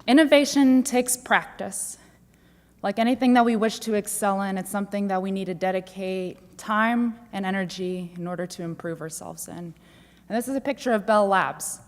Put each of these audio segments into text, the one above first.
Innovation takes practice. Like anything that we wish to excel in, it's something that we need to dedicate time and energy in order to improve ourselves in. And this is a picture of Bell Labs.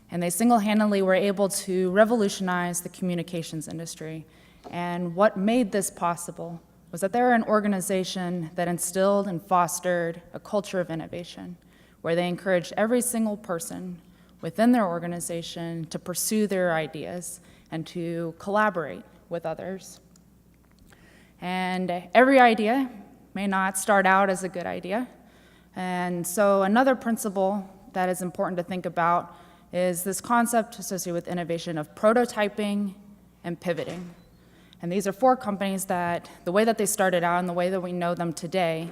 And they single-handedly were able to revolutionize the communications industry. And what made this possible was that they're an organization that instilled and fostered a culture of innovation, where they encouraged every single person within their organization to pursue their ideas and to collaborate with others. And every idea may not start out as a good idea. And so another principle that is important to think about is this concept associated with innovation of prototyping and pivoting. And these are 4 companies that the way that they started out and the way that we know them today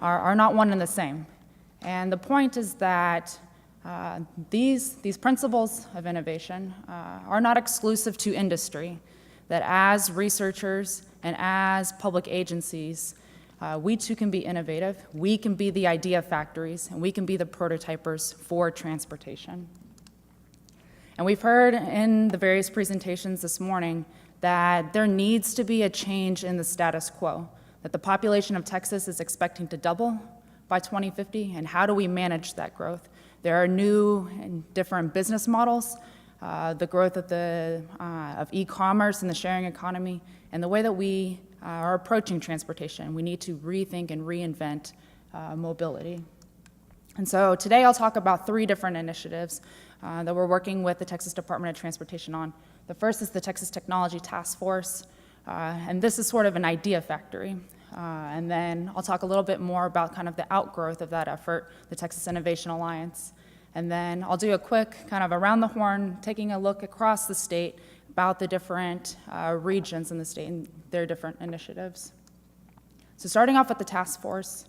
are not one and the same. And the point is that these principles of innovation are not exclusive to industry, that as researchers and as public agencies, we too can be innovative, we can be the idea factories, and we can be the prototypers for transportation. And we've heard in the various presentations this morning that there needs to be a change in the status quo, that the population of Texas is expecting to double by 2050, and how do we manage that growth? There are new and different business models, the growth of e-commerce and the sharing economy, and the way that we are approaching transportation. We need to rethink and reinvent mobility. And so today I'll talk about 3 different initiatives that we're working with the Texas Department of Transportation on. The first is the Texas Technology Task Force, and this is sort of an idea factory. And then I'll talk a little bit more about kind of the outgrowth of that effort, the Texas Innovation Alliance. And then I'll do a quick kind of around the horn, taking a look across the state about the different regions in the state and their different initiatives. So starting off with the task force,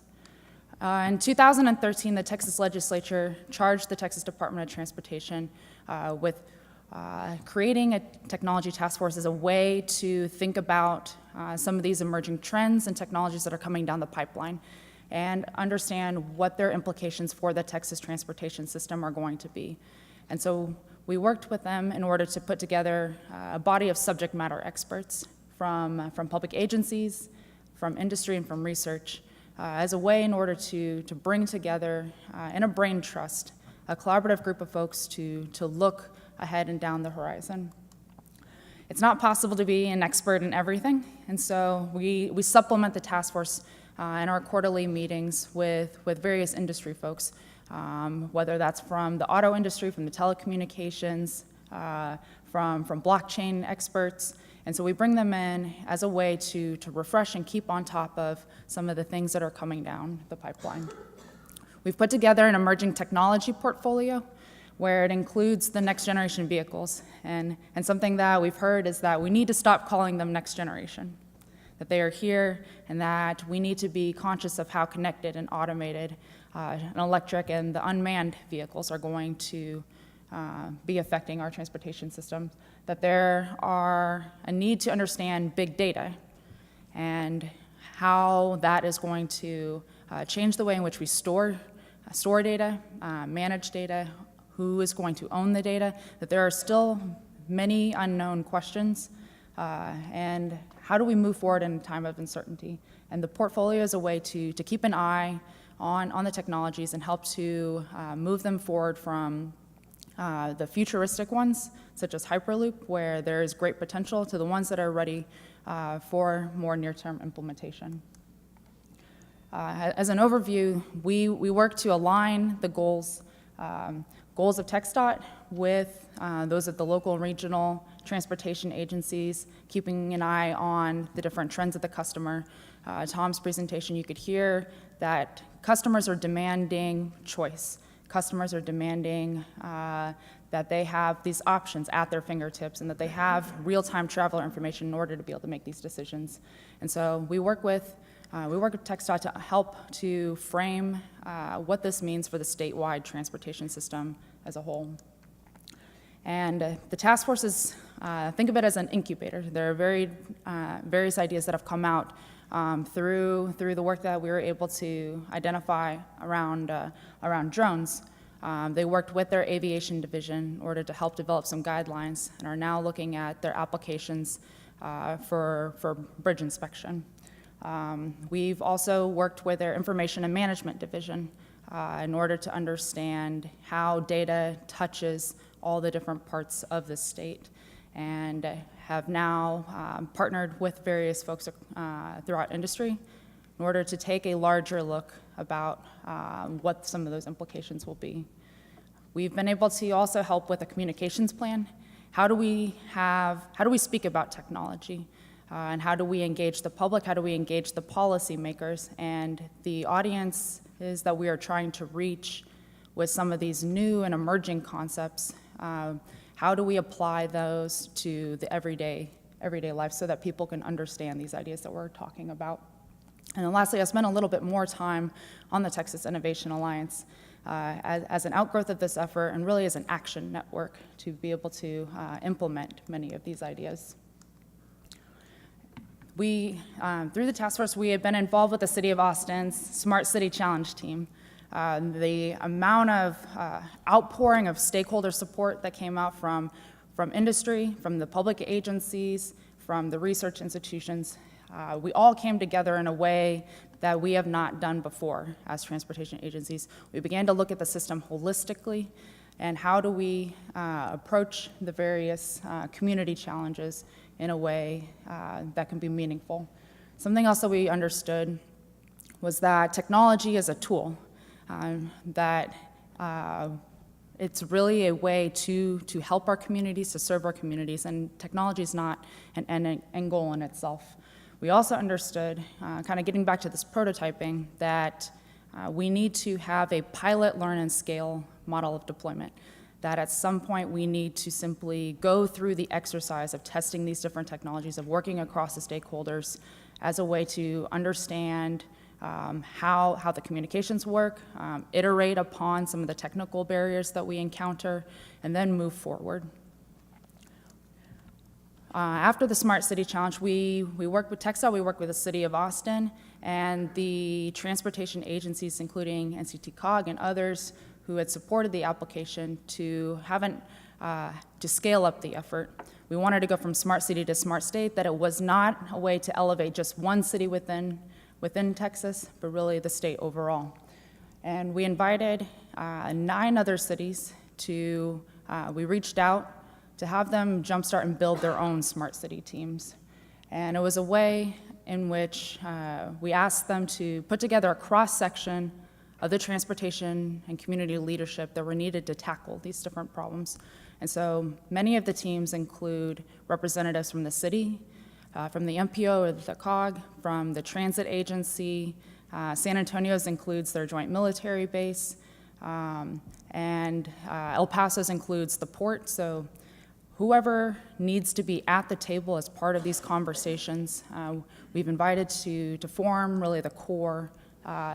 in 2013, the Texas legislature charged the Texas Department of Transportation with creating a technology task force as a way to think about some of these emerging trends and technologies that are coming down the pipeline and understand what their implications for the Texas transportation system are going to be. And so we worked with them in order to put together a body of subject matter experts from public agencies, from industry, and from research as a way in order to bring together in a brain trust a collaborative group of folks to look ahead and down the horizon. It's not possible to be an expert in everything, and so we supplement the task force in our quarterly meetings with various industry folks, whether that's from the auto industry, from the telecommunications, from blockchain experts. And so we bring them in as a way to refresh and keep on top of some of the things that are coming down the pipeline. We've put together an emerging technology portfolio where it includes the next generation vehicles. And something that we've heard is that we need to stop calling them next generation, that they are here and that we need to be conscious of how connected and automated and electric and the unmanned vehicles are going to be affecting our transportation system, that there are a need to understand big data and how that is going to change the way in which we store data, manage data, who is going to own the data, that there are still many unknown questions, and how do we move forward in a time of uncertainty? And the portfolio is a way to keep an eye on the technologies and help to move them forward from the futuristic ones, such as Hyperloop, where there is great potential, to the ones that are ready for more near-term implementation. As an overview, we work to align the goals of TxDOT with those of the local and regional transportation agencies, keeping an eye on the different trends of the customer. Tom's presentation, you could hear that customers are demanding choice. Customers are demanding that they have these options at their fingertips and that they have real-time traveler information in order to be able to make these decisions. And so we work with TxDOT to help to frame what this means for the statewide transportation system as a whole. And the task force is, think of it as an incubator. There are various ideas that have come out through the work that we were able to identify around drones. They worked with their aviation division in order to help develop some guidelines and are now looking at their applications for bridge inspection. We've also worked with their information and management division in order to understand how data touches all the different parts of the state, and have now partnered with various folks throughout industry in order to take a larger look about what some of those implications will be. We've been able to also help with a communications plan. How do we speak about technology? And how do we engage the public? How do we engage the policymakers and the audiences that we are trying to reach with some of these new and emerging concepts? How do we apply those to the everyday life so that people can understand these ideas that we're talking about? And then lastly, I spent a little bit more time on the Texas Innovation Alliance as an outgrowth of this effort and really as an action network to be able to implement many of these ideas. We, through the task force, we have been involved with the City of Austin's Smart City Challenge team. The amount of outpouring of stakeholder support that came out from industry, from the public agencies, from the research institutions, we all came together in a way that we have not done before as transportation agencies. We began to look at the system holistically and how do we approach the various community challenges in a way that can be meaningful. Something else that we understood was that technology is a tool, that it's really a way to help our communities, to serve our communities, and technology is not an end goal in itself. We also understood, kind of getting back to this prototyping, that we need to have a pilot, learn, and scale model of deployment, that at some point we need to simply go through the exercise of testing these different technologies, of working across the stakeholders as a way to understand how the communications work, iterate upon some of the technical barriers that we encounter, and then move forward. After the Smart City Challenge, we worked with TxDOT, we worked with the City of Austin, and the transportation agencies, including NCT-COG and others, who had supported the application to scale up the effort. We wanted to go from Smart City to Smart State, that it was not a way to elevate just one city within Texas, but really the state overall. And we invited 9 other cities to, we reached out to have them jumpstart and build their own smart city teams. And it was a way in which we asked them to put together a cross-section of the transportation and community leadership that were needed to tackle these different problems. And so many of the teams include representatives from the city, from the MPO or the COG, from the transit agency. San Antonio's includes their joint military base, and El Paso's includes the port. So whoever needs to be at the table as part of these conversations, we've invited to form really the core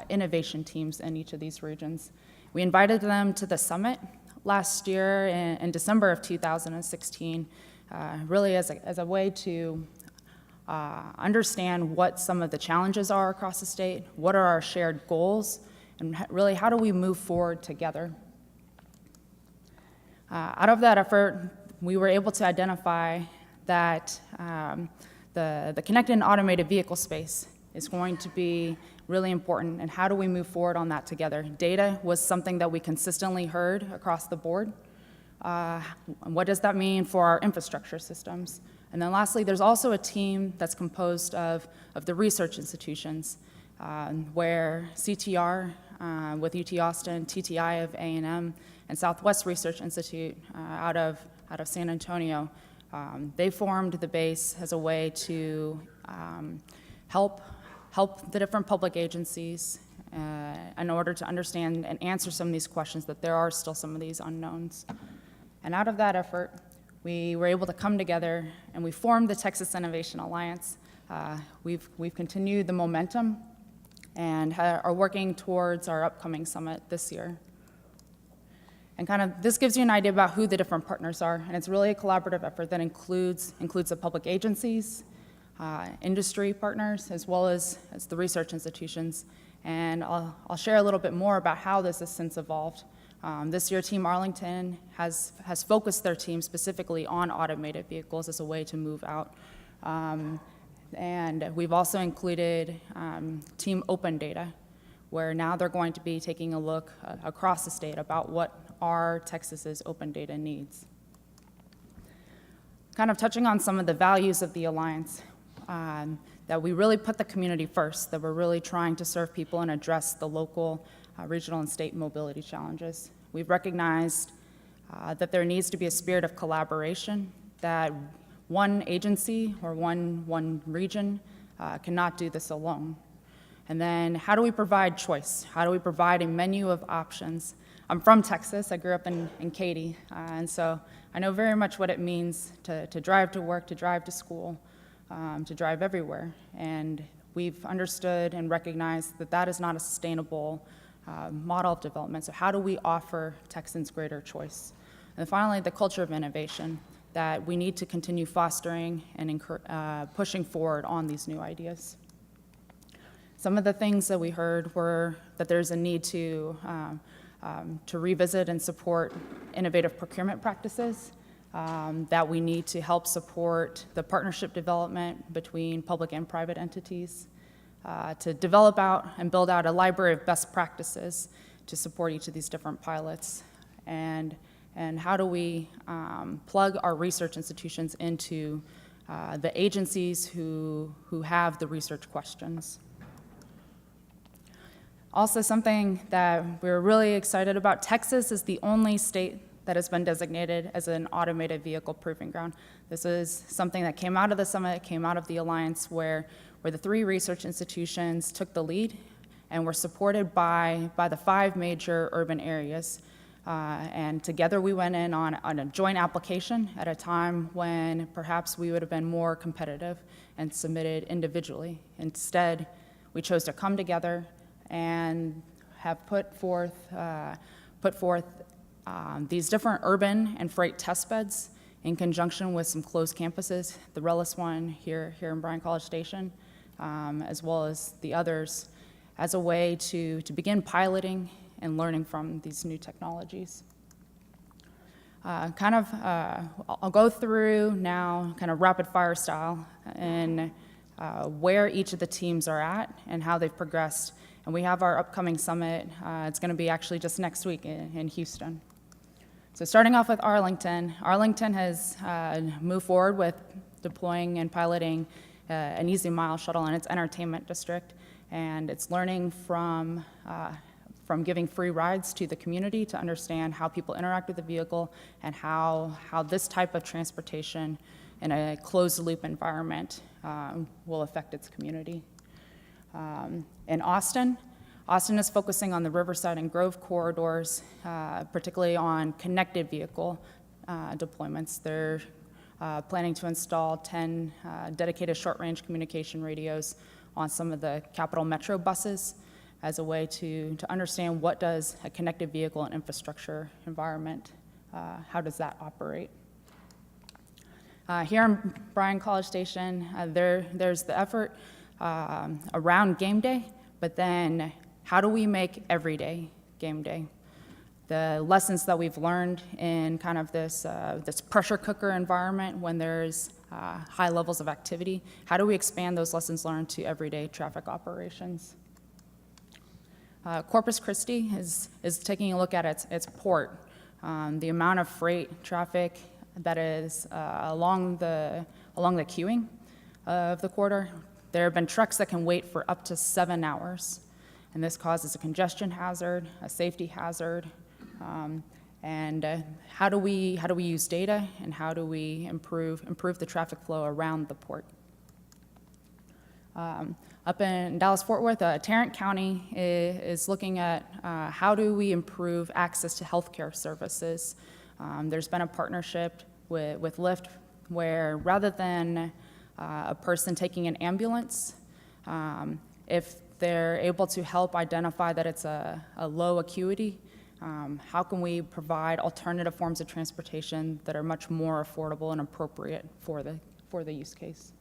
innovation teams in each of these regions. We invited them to the summit last year in December of 2016, really as a way to understand what some of the challenges are across the state, what are our shared goals, and really how do we move forward together. Out of that effort, we were able to identify that the connected and automated vehicle space is going to be really important, and how do we move forward on that together? Data was something that we consistently heard across the board. What does that mean for our infrastructure systems? And then lastly, there's also a team that's composed of the research institutions, where CTR with UT Austin, TTI of A&M, and Southwest Research Institute out of San Antonio, they formed the base as a way to help the different public agencies in order to understand and answer some of these questions, that there are still some of these unknowns. And out of that effort, we were able to come together and we formed the Texas Innovation Alliance. We've continued the momentum and are working towards our upcoming summit this year. And kind of this gives you an idea about who the different partners are, and it's really a collaborative effort that includes the public agencies, industry partners, as well as the research institutions. And I'll share a little bit more about how this has since evolved. This year, Team Arlington has focused their team specifically on automated vehicles as a way to move out. And we've also included Team Open Data, where now they're going to be taking a look across the state about what are Texas's open data needs. Kind of touching on some of the values of the Alliance, that we really put the community first, that we're really trying to serve people and address the local, regional, and state mobility challenges. We've recognized that there needs to be a spirit of collaboration, that one agency or one region cannot do this alone. And then how do we provide choice? How do we provide a menu of options? I'm from Texas. I grew up in Katy, and so I know very much what it means to drive to work, to drive to school, to drive everywhere. And we've understood and recognized that that is not a sustainable model of development. So how do we offer Texans greater choice? And finally, the culture of innovation, that we need to continue fostering and pushing forward on these new ideas. Some of the things that we heard were that there's a need to revisit and support innovative procurement practices, that we need to help support the partnership development between public and private entities, to develop out and build out a library of best practices to support each of these different pilots, and how do we plug our research institutions into the agencies who have the research questions. Also, something that we're really excited about, Texas is the only state that has been designated as an automated vehicle proving ground. This is something that came out of the summit, came out of the Alliance, where the 3 research institutions took the lead and were supported by the 5 major urban areas. And together we went in on a joint application at a time when perhaps we would have been more competitive and submitted individually. Instead, we chose to come together and have put forth these different urban and freight test beds in conjunction with some closed campuses, the Rellis one here in Bryan College Station, as well as the others, as a way to begin piloting and learning from these new technologies. I'll go through now kind of rapid fire style and where each of the teams are at and how they've progressed. And we have our upcoming summit. It's going to be actually just next week in Houston. So starting off with Arlington, Arlington has moved forward with deploying and piloting an Easy Mile shuttle in its entertainment district, and it's learning from giving free rides to the community to understand how people interact with the vehicle and how this type of transportation in a closed-loop environment will affect its community. In Austin is focusing on the Riverside and Grove corridors, particularly on connected vehicle deployments. They're planning to install 10 dedicated short-range communication radios on some of the Capital Metro buses as a way to understand what does a connected vehicle and infrastructure environment, how does that operate. Here in Bryan College Station, there's the effort around game day, but then how do we make every day game day? The lessons that we've learned in kind of this pressure cooker environment when there's high levels of activity, how do we expand those lessons learned to everyday traffic operations? Corpus Christi is taking a look at its port, the amount of freight traffic that is along the queuing of the corridor. There have been trucks that can wait for up to 7 hours, and this causes a congestion hazard, a safety hazard, and how do we use data and how do we improve the traffic flow around the port? Up in Dallas-Fort Worth, Tarrant County is looking at how do we improve access to healthcare services. There's been a partnership with Lyft where rather than a person taking an ambulance, if they're able to help identify that it's a low acuity, how can we provide alternative forms of transportation that are much more affordable and appropriate for the use case?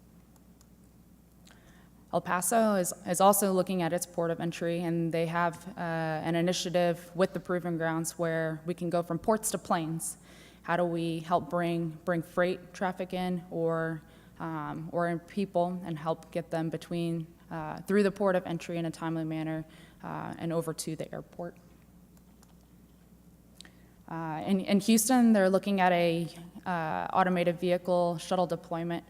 El Paso is also looking at its port of entry, and they have an initiative with the Proving Grounds where we can go from ports to planes. How do we help bring freight traffic in or in people and help get them between through the port of entry in a timely manner and over to the airport? In Houston, they're looking at a automated vehicle shuttle deployment,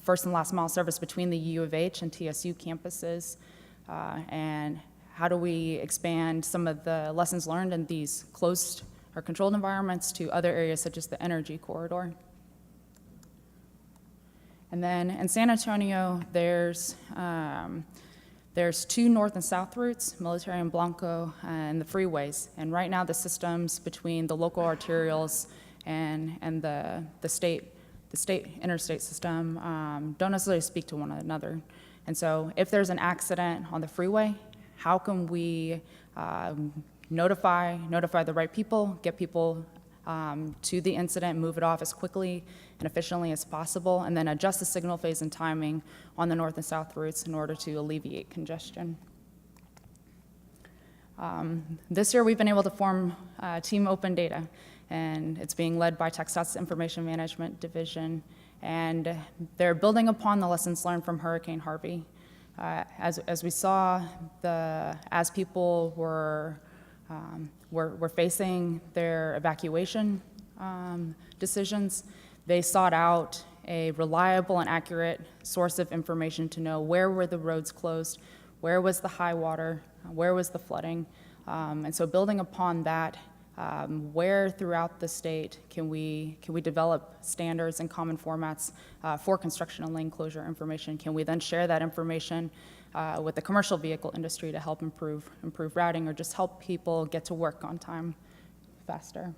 first and last mile service between the U of H and TSU campuses, and how do we expand some of the lessons learned in these closed or controlled environments to other areas such as the energy corridor. And then in San Antonio, there's 2 north and south routes, Military and Blanco, and the freeways. And right now, the systems between the local arterials and the state interstate system don't necessarily speak to one another. And so if there's an accident on the freeway, how can we notify the right people, get people to the incident, move it off as quickly and efficiently as possible, and then adjust the signal phase and timing on the north and south routes in order to alleviate congestion. This year, we've been able to form Team Open Data, and it's being led by TxDOT's Information Management Division, and they're building upon the lessons learned from Hurricane Harvey. As we saw, as people were facing their evacuation decisions, they sought out a reliable and accurate source of information to know where were the roads closed, where was the high water, where was the flooding, and so building upon that, where throughout the state can we develop standards and common formats for construction and lane closure information? Can we then share that information with the commercial vehicle industry to help improve routing or just help people get to work on time faster?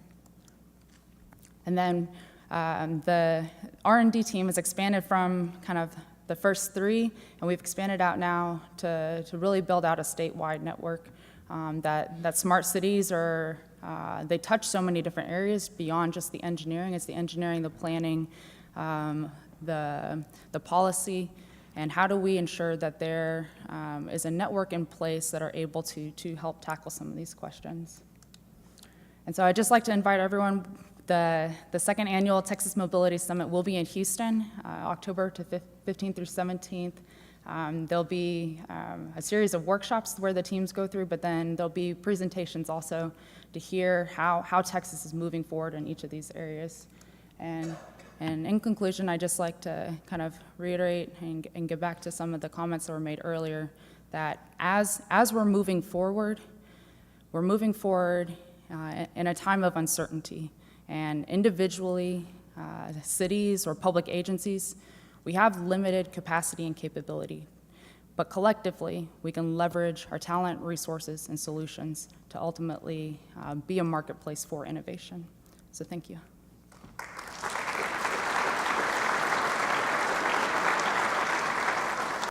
And then the R&D team has expanded from kind of the first 3, and we've expanded out now to really build out a statewide network that smart cities are, they touch so many different areas beyond just the engineering. It's the engineering, the planning, the policy, and how do we ensure that there is a network in place that are able to help tackle some of these questions. And so I'd just like to invite everyone. The second annual Texas Mobility Summit will be in Houston, October 15th through 17th. There'll be a series of workshops where the teams go through, but then there'll be presentations also to hear how Texas is moving forward in each of these areas. And in conclusion, I'd just like to kind of reiterate and get back to some of the comments that were made earlier, that as we're moving forward in a time of uncertainty. And individually, cities or public agencies, we have limited capacity and capability. But collectively, we can leverage our talent, resources, and solutions to ultimately be a marketplace for innovation. So thank you.